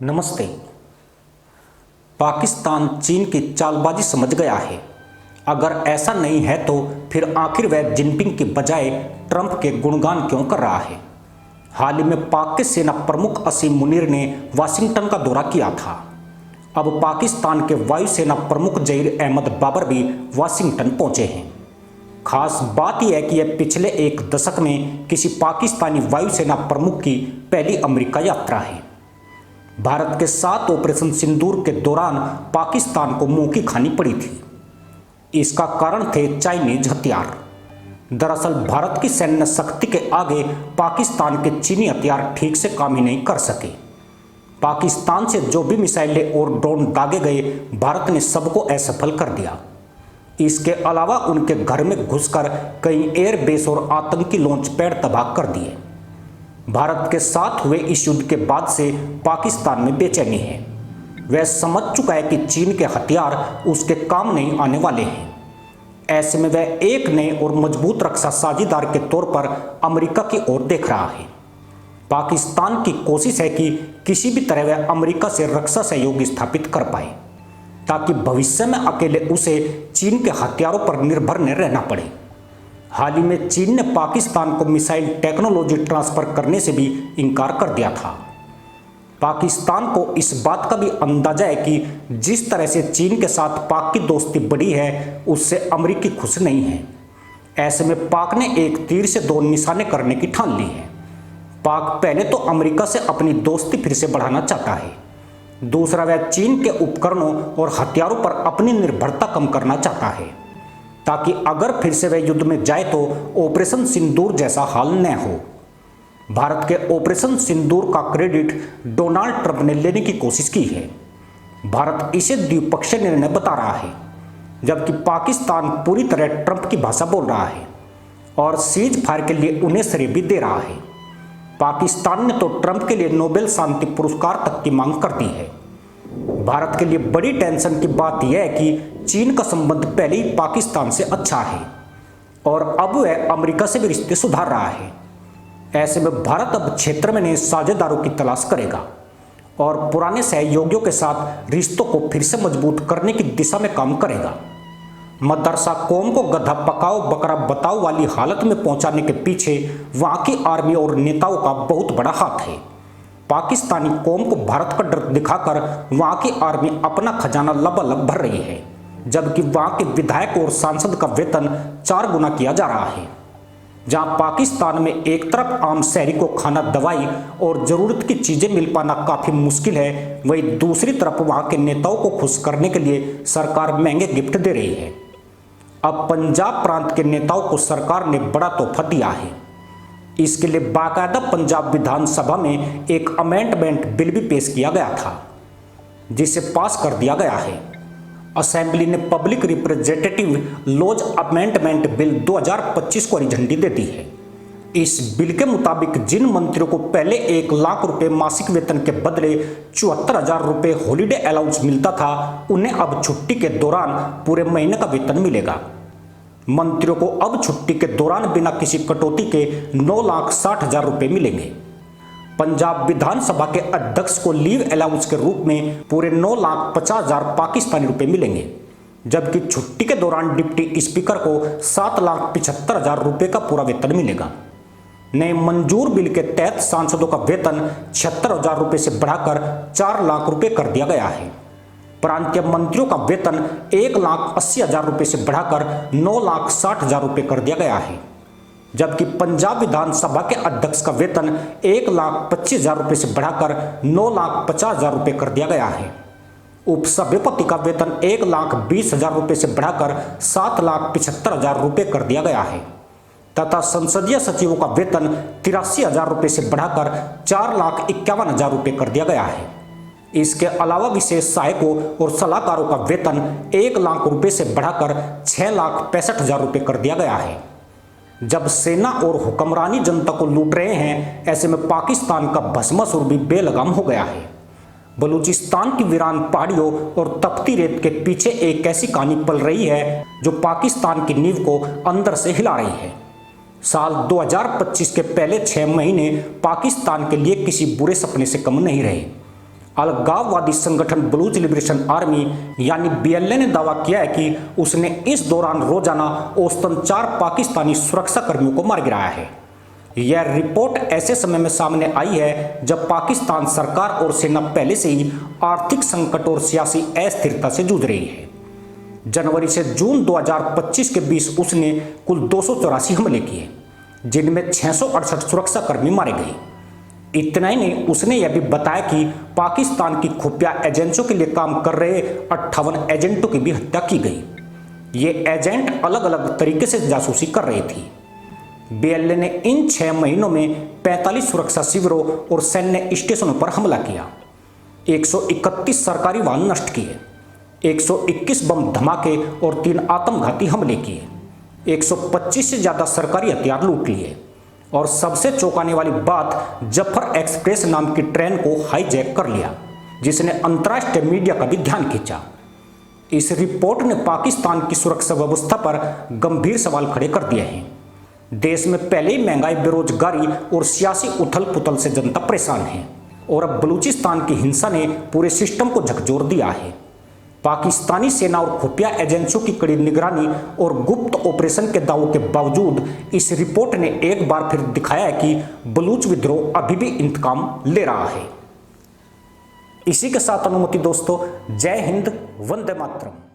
नमस्ते। पाकिस्तान चीन की चालबाजी समझ गया है। अगर ऐसा नहीं है तो फिर आखिर वह जिनपिंग के बजाय ट्रंप के गुणगान क्यों कर रहा है। हाल ही में पाक के सेना प्रमुख असीम मुनीर ने वाशिंगटन का दौरा किया था। अब पाकिस्तान के वायुसेना प्रमुख जहीर अहमद बाबर भी वाशिंगटन पहुंचे हैं। खास बात यह है कि यह पिछले एक दशक में किसी पाकिस्तानी वायुसेना प्रमुख की पहली अमेरिका यात्रा है। भारत के साथ ऑपरेशन सिंदूर के दौरान पाकिस्तान को मुंह की खानी पड़ी थी। इसका कारण थे चाइनीज हथियार। दरअसल भारत की सैन्य शक्ति के आगे पाकिस्तान के चीनी हथियार ठीक से काम ही नहीं कर सके। पाकिस्तान से जो भी मिसाइलें और ड्रोन दागे गए, भारत ने सबको असफल कर दिया। इसके अलावा उनके घर में घुसकर कई एयरबेस और आतंकी लॉन्च पैड तबाह कर दिए। भारत के साथ हुए इस युद्ध के बाद से पाकिस्तान में बेचैनी है। वह समझ चुका है कि चीन के हथियार उसके काम नहीं आने वाले हैं। ऐसे में वह एक नए और मजबूत रक्षा साझेदार के तौर पर अमेरिका की ओर देख रहा है। पाकिस्तान की कोशिश है कि किसी भी तरह वह अमेरिका से रक्षा सहयोग स्थापित कर पाए, ताकि भविष्य में अकेले उसे चीन के हथियारों पर निर्भर न रहना पड़े। हाल ही में चीन ने पाकिस्तान को मिसाइल टेक्नोलॉजी ट्रांसफर करने से भी इनकार कर दिया था। पाकिस्तान को इस बात का भी अंदाजा है कि जिस तरह से चीन के साथ पाक की दोस्ती बढ़ी है, उससे अमेरिकी खुश नहीं है। ऐसे में पाक ने एक तीर से दो निशाने करने की ठान ली है। पाक पहले तो अमेरिका से अपनी दोस्ती फिर से बढ़ाना चाहता है, दूसरा वह चीन के उपकरणों और हथियारों पर अपनी निर्भरता कम करना चाहता है, ताकि अगर फिर से वह युद्ध में जाए तो ऑपरेशन सिंदूर जैसा हाल न हो। भारत के ऑपरेशन सिंदूर का क्रेडिट डोनाल्ड ट्रंप ने लेने की कोशिश की है। भारत इसे द्विपक्षीय निर्णय बता रहा है, जबकि पाकिस्तान पूरी तरह ट्रंप की भाषा बोल रहा है और सीज फायर के लिए उन्हें श्रेय भी दे रहा है। पाकिस्तान ने तो ट्रंप के लिए नोबेल शांति पुरस्कार तक की मांग कर दी है। भारत के लिए बड़ी टेंशन की बात यह है कि चीन का संबंध पहले ही पाकिस्तान से अच्छा है और अब वह अमेरिका से भी रिश्ते सुधार रहा है। ऐसे में भारत अब क्षेत्र में नए साझेदारों की तलाश करेगा और पुराने सहयोगियों के साथ रिश्तों को फिर से मजबूत करने की दिशा में काम करेगा। मदरसा कौम को गधा पकाओ बकरा बताओ वाली हालत में पहुंचाने के पीछे वहां की आर्मी और नेताओं का बहुत बड़ा हाथ है। पाकिस्तानी कौम को भारत का डर दिखाकर वहां की आर्मी अपना खजाना लबालब भर रही है, जबकि वहां के विधायक और सांसद का वेतन 4 गुना किया जा रहा है। जहां पाकिस्तान में एक तरफ आम शहरी को खाना, दवाई और जरूरत की चीजें मिल पाना काफी मुश्किल है, वहीं दूसरी तरफ वहां के नेताओं को खुश करने के लिए सरकार महंगे गिफ्ट दे रही है। अब पंजाब प्रांत के नेताओं को सरकार ने बड़ा तोहफा दिया है। इसके लिए बाकायदा पंजाब विधानसभा में एक अमेंडमेंट बिल भी पेश किया गया था, जिसे पास कर दिया गया है। असेंबली ने public representative laws amendment bill 2025 को हरी झंडी दे दी है। इस बिल के मुताबिक जिन मंत्रियों को पहले 1 लाख रुपए मासिक वेतन के बदले 74,000 रुपए हॉलीडे अलाउंस मिलता था, उन्हें अब छुट्टी के दौरान पूरे महीने का वेतन मिलेगा। मंत्रियों को अब छुट्टी के दौरान बिना किसी कटौती के 9,60,000 रुपए मिलेंगे। पंजाब विधानसभा के अध्यक्ष को लीव अलाउंस के रूप में पूरे 9,50,000 पाकिस्तानी रुपए मिलेंगे, जबकि छुट्टी के दौरान डिप्टी स्पीकर को 7,75,000 रुपए का पूरा वेतन मिलेगा। नए मंजूर बिल के तहत सांसदों का वेतन 76,000 रुपए से बढ़ाकर 4 लाख रुपए कर दिया गया है। प्रांतीय मंत्रियों का वेतन 1,80,000 रुपए से बढ़ाकर 9,60,000 रुपए कर दिया गया है, जबकि पंजाब विधानसभा के अध्यक्ष का वेतन 1,25,000 रुपए से बढ़ाकर 9,50,000 रुपए कर दिया गया है। उपसभापति का वेतन 1,20,000 रुपए से बढ़ाकर 7,75,000 रुपए कर दिया गया है तथा संसदीय सचिवों का वेतन 83,000 रुपए से बढ़ाकर 4,51,000 रुपए कर दिया गया है। इसके अलावा विशेष सहायकों और सलाहकारों का वेतन 1 लाख रुपए से बढ़ाकर 6,65,000 रुपए कर दिया गया है। जब सेना और हुक्मरानी जनता को लूट रहे हैं, ऐसे में पाकिस्तान का भस्मासुर भी बेलगाम हो गया है। बलूचिस्तान की वीरान पहाड़ियों और तपती रेत के पीछे एक ऐसी कहानी पल रही है जो पाकिस्तान की नींव को अंदर से हिला रही है। साल 2025 के पहले 6 महीने पाकिस्तान के लिए किसी बुरे सपने से कम नहीं रहे। अलगाववादी संगठन बलूच लिबरेशन आर्मी यानी बीएलए ने दावा किया है कि उसने इस दौरान रोजाना औसतन 4 पाकिस्तानी सुरक्षा कर्मियों को मार गिराया है। यह रिपोर्ट ऐसे समय में सामने आई है जब पाकिस्तान सरकार और सेना पहले से ही आर्थिक संकट और सियासी अस्थिरता से जूझ रही है। जनवरी से जून 2025 के बीच उसने कुल 284 हमले किए, जिनमें 668 सुरक्षा कर्मी मारे गए। इतना ही नहीं, उसने यह भी बताया कि पाकिस्तान की खुफिया एजेंसियों के लिए काम कर रहे 58 एजेंटों की भी हत्या की गई। ये एजेंट अलग अलग तरीके से जासूसी कर रहे थे। बीएलए ने इन 6 महीनों में 45 सुरक्षा शिविरों और सैन्य स्टेशनों पर हमला किया, 131 सरकारी वाहन नष्ट किए, 121 बम धमाके और 3 आत्मघाती हमले किए, 125 से ज्यादा सरकारी हथियार लूट लिए और सबसे चौंकाने वाली बात, जफर एक्सप्रेस नाम की ट्रेन को हाईजैक कर लिया, जिसने अंतर्राष्ट्रीय मीडिया का भी ध्यान खींचा। इस रिपोर्ट ने पाकिस्तान की सुरक्षा व्यवस्था पर गंभीर सवाल खड़े कर दिए हैं। देश में पहले ही महंगाई, बेरोजगारी और सियासी उथल पुथल से जनता परेशान है और अब बलूचिस्तान की हिंसा ने पूरे सिस्टम को झकझोर दिया है। पाकिस्तानी सेना और खुफिया एजेंसियों की कड़ी निगरानी और गुप्त ऑपरेशन के दावों के बावजूद इस रिपोर्ट ने एक बार फिर दिखाया है कि बलूच विद्रोह अभी भी इंतकाम ले रहा है। इसी के साथ अनुमति दोस्तों, जय हिंद, वंदे मातरम।